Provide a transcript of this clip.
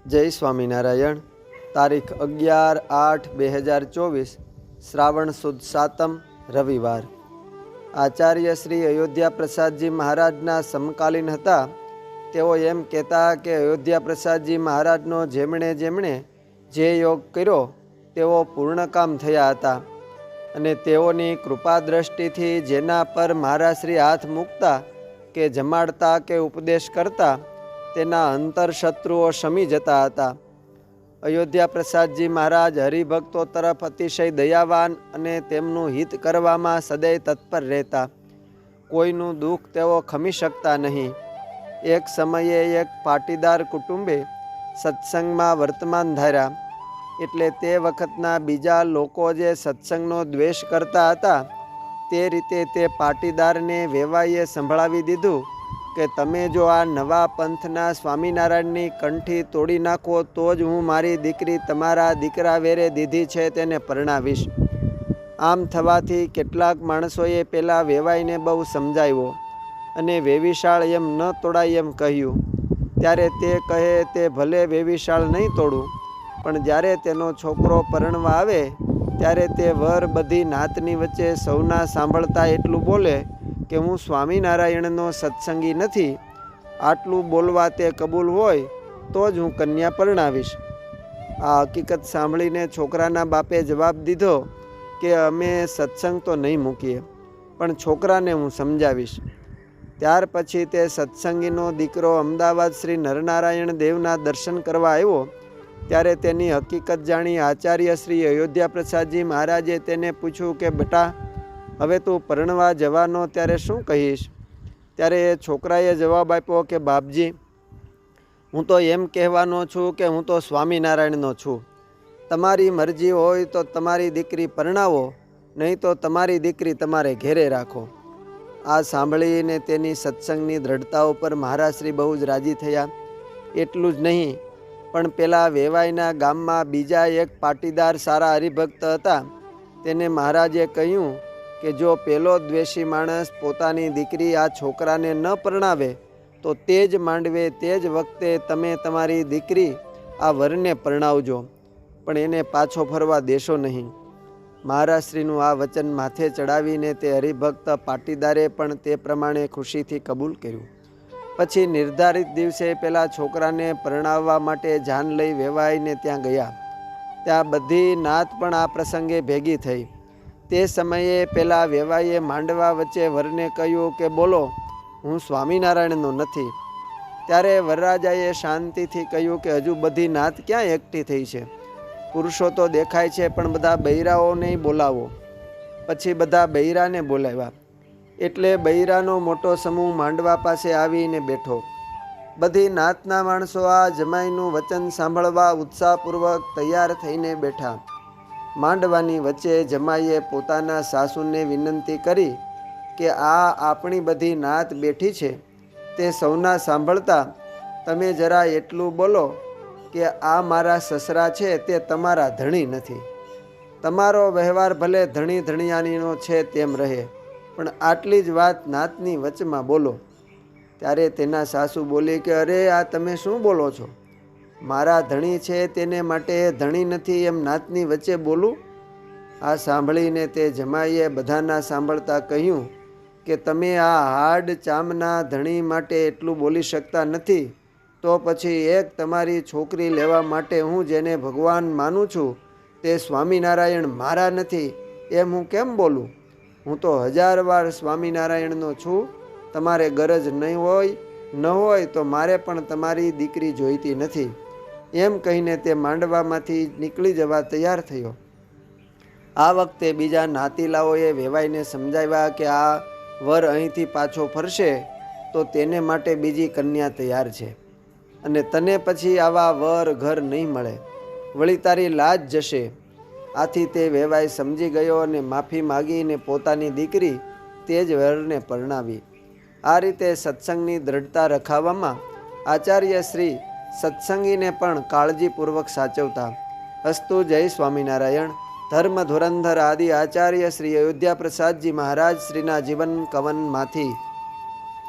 જય સ્વામિનારાયણ. તારીખ 11/8/2024 શ્રાવણ સુદ સાતમ રવિવાર. આચાર્ય શ્રી અયોધ્યા પ્રસાદજી મહારાજના સમકાલીન હતા. તેઓ એમ કહેતા કે અયોધ્યા પ્રસાદજી મહારાજનો જેમણે જેમણે જે યોગ કર્યો તેઓ પૂર્ણકામ થયા હતા અને તેઓની કૃપા દ્રષ્ટિથી જેના પર મહારાજશ્રી હાથ મૂકતા કે જમાડતા કે ઉપદેશ કરતા તેના અંતરશત્રુઓ શમી જતા હતા. અયોધ્યા પ્રસાદજી મહારાજ હરિભક્તો તરફ અતિશય દયાવાન અને તેમનું હિત કરવામાં સદૈવ તત્પર રહેતા. કોઈનું દુઃખ તેઓ ખમી શકતા નહીં. એક સમયે એક પાટીદાર કુટુંબે સત્સંગમાં વર્તમાન ધાર્યા. એટલે તે વખતના બીજા લોકો જે સત્સંગનો દ્વેષ કરતા હતા તે રીતે તે પાટીદારને વેવાઈએ સંભળાવી દીધું કે તમે જો આ નવા પંથના સ્વામિનારાયણની કંઠી તોડી નાખો તો જ હું મારી દીકરી તમારા દીકરા વેરે દીધી છે તેને પરણાવીશ. આમ થવાથી કેટલાક માણસોએ પેલા વેવાઈને બહુ સમજાવ્યો અને વેવિશાળ એમ ન તોડાય એમ કહ્યું. ત્યારે તે કહે તે ભલે વેવિશાળ નહીં તોડું, પણ જ્યારે તેનો છોકરો પરણવા આવે ત્યારે તે વર બધી નાતની વચ્ચે સૌના સાંભળતા એટલું બોલે કે હું સ્વામિનારાયણનો સત્સંગી નથી. આટલું બોલવા તે કબૂલ હોય તો જ હું કન્યા પરણાવીશ. આ હકીકત સાંભળીને છોકરાના બાપે જવાબ દીધો કે અમે સત્સંગ તો નહીં મૂકીએ, પણ છોકરાને હું સમજાવીશ. ત્યાર પછી તે સત્સંગીનો દીકરો અમદાવાદ શ્રી નરનારાયણ દેવના દર્શન કરવા આવ્યો. ત્યારે તેની હકીકત જાણી આચાર્ય શ્રી અયોધ્યા પ્રસાદજી મહારાજે તેને પૂછ્યું કે બેટા, હવે તું પરણવા જવાનો ત્યારે શું કહીશ? ત્યારે એ છોકરાએ જવાબ આપ્યો કે બાપજી, હું તો એમ કહેવાનો છું કે હું તો સ્વામિનારાયણનો છું. તમારી મરજી હોય તો તમારી દીકરી પરણાવો, નહીં તો તમારી દીકરી તમારે ઘેરે રાખો. આ સાંભળીને તેની સત્સંગની દ્રઢતા ઉપર મહારાજશ્રી બહુ જ રાજી થયા. એટલું જ નહીં, પણ પેલા વેવાઈના ગામમાં બીજા એક પાટીદાર સારા હરિભક્ત હતા. તેને મહારાજે કહ્યું કે જો પેલો દ્વેષી માણસ પોતાની દીકરી આ છોકરાને ન પરણાવે તો તે જ માંડવે તે જ વખતે તમે તમારી દીકરી આ વરને પરણાવજો, પણ એને પાછો ફરવા દેશો નહીં. મહારાજશ્રીનું આ વચન માથે ચડાવીને તે હરિભક્ત પાટીદારે પણ તે પ્રમાણે ખુશીથી કબૂલ કર્યું. પછી નિર્ધારિત દિવસે પેલા છોકરાને પરણાવવા માટે જાન લઈ વેવાઈને ત્યાં ગયા. ત્યાં બધી નાત પણ આ પ્રસંગે ભેગી થઈ. તે સમયે પેલા વેવાઈએ માંડવા વચ્ચે વરને કહ્યું કે બોલો, હું સ્વામિનારાયણનો નથી. ત્યારે વરરાજાએ શાંતિથી કહ્યું કે હજુ બધી નાત ક્યાં એકઠી થઈ છે? પુરુષો તો દેખાય છે, પણ બધા બૈરાઓને બોલાવો. પછી બધા બૈરાને બોલાવ્યા. એટલે બૈરાનો મોટો સમૂહ માંડવા પાસે આવીને બેઠો. બધી નાતના માણસો આ જમાઈનું વચન સાંભળવા ઉત્સાહપૂર્વક તૈયાર થઈને બેઠા. માંડવાની વચ્ચે જમાઈએ પોતાના સાસુને વિનંતી કરી કે આ આપણી બધી નાત બેઠી છે તે સૌના સાંભળતા તમે જરા એટલું બોલો કે આ મારા સસરા છે તે તમારા ધણી નથી. તમારો વ્યવહાર ભલે ધણી ધણિયાનીનો છે તેમ રહે, પણ આટલી જ વાત નાતની વચમાં બોલો. ત્યારે તેના સાસુ બોલી કે અરે આ તમે શું બોલો છો? મારા ધણી છે તેને માટે ધણી નથી એમ નાતની વચ્ચે બોલું? આ સાંભળીને તે જમાઈએ બધાના સાંભળતા કહ્યું કે તમે આ હાડ ચામના ધણી માટે એટલું બોલી શકતા નથી તો પછી એક તમારી છોકરી લેવા માટે હું જેને ભગવાન માનું છું તે સ્વામિનારાયણ મારા નથી એમ હું કેમ બોલું? હું તો 1000 વાર સ્વામિનારાયણનો છું. તમારે ગરજ નહીં હોય ન હોય તો મારે પણ તમારી દીકરી જોઈતી નથી. એમ કહીને તે માંડવામાંથી નીકળી જવા તૈયાર થયો. આ વખતે બીજા નાતીલાઓએ વેવાઈને સમજાવ્યા કે આ વર અહીંથી પાછો ફરશે તો તેને માટે બીજી કન્યા તૈયાર છે અને તને પછી આવા વર ઘર નહીં મળે, વળી તારી લાજ જશે. આથી તે વેવાઈ સમજી ગયો અને માફી માગીને પોતાની દીકરી તે જ વરને પરણાવી. આ રીતે સત્સંગની દ્રઢતા રખાવવામાં આચાર્ય શ્રી સત્સંગીને પણ કાળજીપૂર્વક સાચવતા. અસ્તુ. જય સ્વામિનારાયણ. ધર્મ ધુરંધર આદિ આચાર્ય શ્રી અયોધ્યા પ્રસાદજી મહારાજ શ્રીના જીવન કવનમાંથી